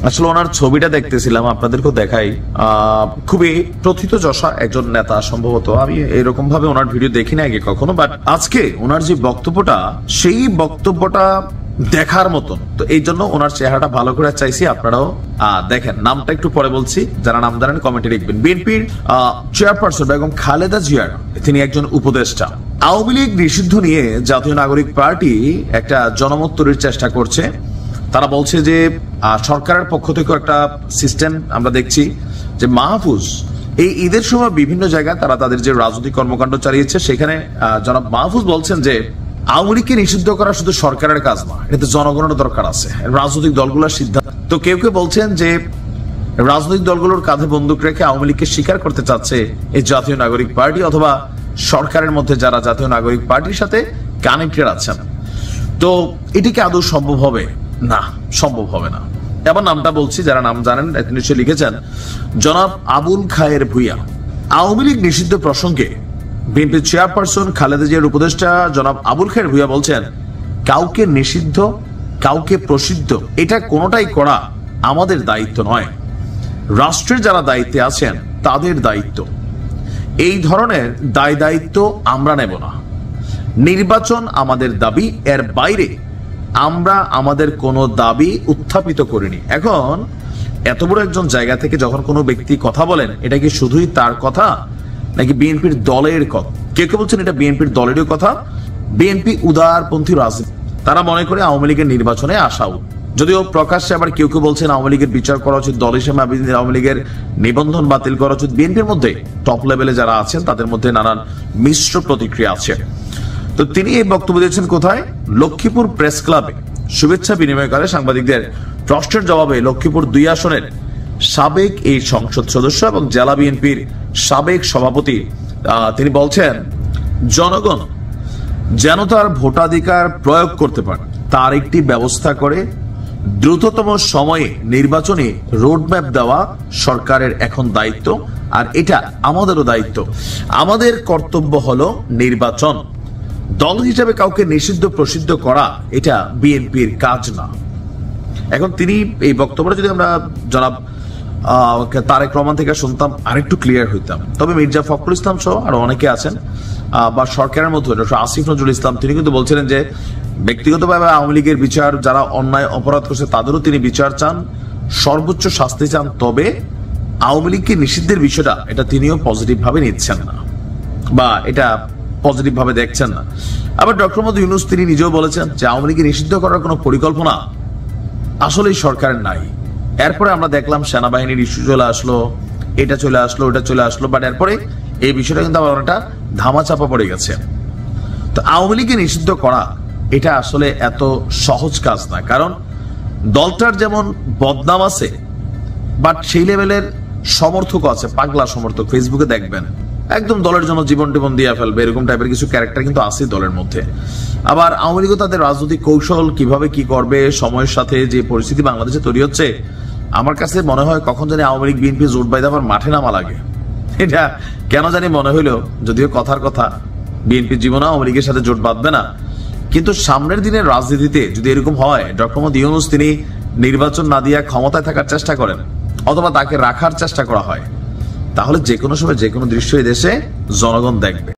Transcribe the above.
আসলে ওনার ছবিটা দেখতেছিলাম, আপনাদেরকেও দেখাই। খুবই প্রথিতযশা একজন নেতা সম্ভবত। আমি এরকম ভাবে ওনার ভিডিও দেখি না আগে কখনো, বাট আজকে ওনার যে বক্তব্যটা, সেই বক্তব্যটা দেখার মতন। তো এই জন্য ওনার চেহারাটা ভালো করে চাইছি, আপনারাও দেখেন। নামটা একটু পরে বলছি, যারা নাম জানেন কমেন্টে লিখবেন। বিএনপির চেয়ারপারসন বেগম খালেদা জিয়ার তিনি একজন উপদেষ্টা। আওয়ামী লীগ নিষিদ্ধ নিয়ে জাতীয় নাগরিক পার্টি একটা জনমত তৈরির চেষ্টা করছে। তারা বলছে যে সরকারের পক্ষ থেকে একটা সিস্টেম আমরা দেখছি যে মাহফুজ এই ঈদের সময় বিভিন্ন জায়গায় তারা তাদের যে রাজনৈতিক কর্মকাণ্ড চালিয়েছে, সেখানে জনাব মাহফুজ বলছেন যে আওয়ামী লীগকে নিষিদ্ধ করা শুধু সরকারের কাজ না, এতে জনগণের দরকার আছে, রাজনৈতিক দলগুলোর সিদ্ধান্ত। তো কেউ কেউ বলছেন যে রাজনৈতিক দলগুলোর কাঁধে বন্দুক রেখে আওয়ামী লীগকে স্বীকার করতে চাচ্ছে এই জাতীয় নাগরিক পার্টি, অথবা সরকারের মধ্যে যারা জাতীয় নাগরিক পার্টির সাথে কানেক্টেড আছেন। তো এটিকে আদৌ সম্ভব হবে? না, সম্ভব হবে না। এবার নামটা বলছি, যারা নাম জানেন নিশ্চয়ই লিখেছেন। জনাব আবুল খায়ের ভূঁইয়া। আওয়ামী লীগ নিষিদ্ধ প্রসঙ্গে বিএনপি চেয়ারপারসন খালেদা জিয়ার উপদেষ্টা জনাব আবুল খায়ের ভূঁইয়া বলছেন, কাউকে নিষিদ্ধ, কাউকে প্রসিদ্ধ, এটা কোনোটাই করা আমাদের দায়িত্ব নয়, রাষ্ট্রের যারা দায়িত্বে আছেন তাদের দায়িত্ব। এই ধরনের দায় দায়িত্ব আমরা নেব না। নির্বাচন আমাদের দাবি, এর বাইরে আমরা আমাদের কোনো দাবি উত্থাপিত করিনি। এখন এত বড় একজন জায়গা থেকে যখন কোনো ব্যক্তি কথা বলেন, এটা কি শুধুই তার কথা নাকি বিএনপির দলের কথা? কেউ কেউ বলছেন এটা বিএনপির দলেরও কথা। বিএনপি উদারপন্থী রাজনীতি, তারা মনে করে আওয়ামী লীগের নির্বাচনে আসাও, যদিও প্রকাশ্যে আবার কেউ কেউ বলছেন আওয়ামী লীগের বিচার করা উচিত, দল হিসেবে আওয়ামী লীগের নিবন্ধন বাতিল করা উচিত। বিএনপির মধ্যে টপ লেভেলে যারা আছেন তাদের মধ্যে নানান মিশ্র প্রতিক্রিয়া আছে। তো তিনি এই বক্তব্য দিয়েছেন কোথায়? লক্ষ্মীপুর প্রেস ক্লাবে শুভেচ্ছা বিনিময়কালে সাংবাদিকদের প্রশ্নের জবাবে লক্ষ্মীপুর 2 আসনের সাবেক এই সংসদ সদস্য এবং জেলা বিএনপির সাবেক সভাপতি তিনি বলছেন, জনগণ যেন তার ভোটাধিকার প্রয়োগ করতে পারে তার একটি ব্যবস্থা করে দ্রুততম সময়ে নির্বাচনে রোডম্যাপ দেওয়া সরকারের এখন দায়িত্ব, আর এটা আমাদেরও দায়িত্ব। আমাদের কর্তব্য হলো নির্বাচন। দল হিসেবে কাউকে নিষিদ্ধ প্রসিদ্ধ করা এটা বিএনপির কাজ না। এখন তিনি এই বক্তব্যটা যদি আমরা জনাব তারেক রহমান থেকে শুনতাম আরেকটু ক্লিয়ার হইতাম। তবে মির্জা ফখরুল ইসলাম সহ আরো অনেকে আছেন বা সরকারের মধ্যে ডক্টর আসিফ নজরুল ইসলাম, তিনি কিন্তু বলছিলেন যে ব্যক্তিগতভাবে আওয়ামী লীগের বিচার, যারা অন্যায় অপরাধ করছে তাদেরও তিনি বিচার চান, সর্বোচ্চ শাস্তি চান। তবে আওয়ামী লীগকে নিষিদ্ধের বিষয়টা এটা তিনিও পজিটিভ ভাবে নিচ্ছেন না বা এটা পজিটিভ ভাবে দেখছেন না। আবার ডক্টর মোহাম্মদ ইউনূস তিনি নিজেও বলেছেন যে আওয়ামী লীগকে নিষিদ্ধ করার কোনো পরিকল্পনা আসলেই সরকারের নাই। এরপরে আমরা দেখলাম সেনাবাহিনীর ইস্যু চলে আসলো, এটা চলে আসলো, ওটা চলে আসলো, বাট এরপরে এই বিষয়টা কিন্তু আবার একটা ধামাচাপা পড়ে গেছে। তো আওয়ামী লীগকে নিষিদ্ধ করা এটা আসলে এত সহজ কাজ না, কারণ দলটার যেমন বদনাম আছে, বাট সেই লেভেলের সমর্থক আছে, পাগলা সমর্থক। ফেসবুকে দেখবেন একদম দলের জন্য জীবন টিবন দিয়ে ফেলবে, এরকম টাইপের কিছু ক্যারেক্টার কিন্তু আছে দলের মধ্যে। আবার আওয়ামী লীগও তাদের রাজনৈতিক কৌশল কিভাবে কি করবে, সময়ের সাথে যে পরিস্থিতি বাংলাদেশে তৈরি হচ্ছে, আমার কাছে মনে হয় কখন জানি আওয়ামী লীগ বিএনপি জোট বাইতে আবার মাঠে নামা লাগে। এটা কেন জানি মনে হইলো, যদিও কথার কথা বিএনপির জীবনে আওয়ামী লীগের সাথে জোট বাঁধবে না, কিন্তু সামনের দিনের রাজনীতিতে যদি এরকম হয়, ডক্টর মোহাম্মদ ইউনূস তিনি নির্বাচন না দিয়ে ক্ষমতায় থাকার চেষ্টা করেন অথবা তাকে রাখার চেষ্টা করা হয়, তাহলে যে কোনো সময় যে কোনো দৃশ্য এই দেশে জনগণ দেখবে।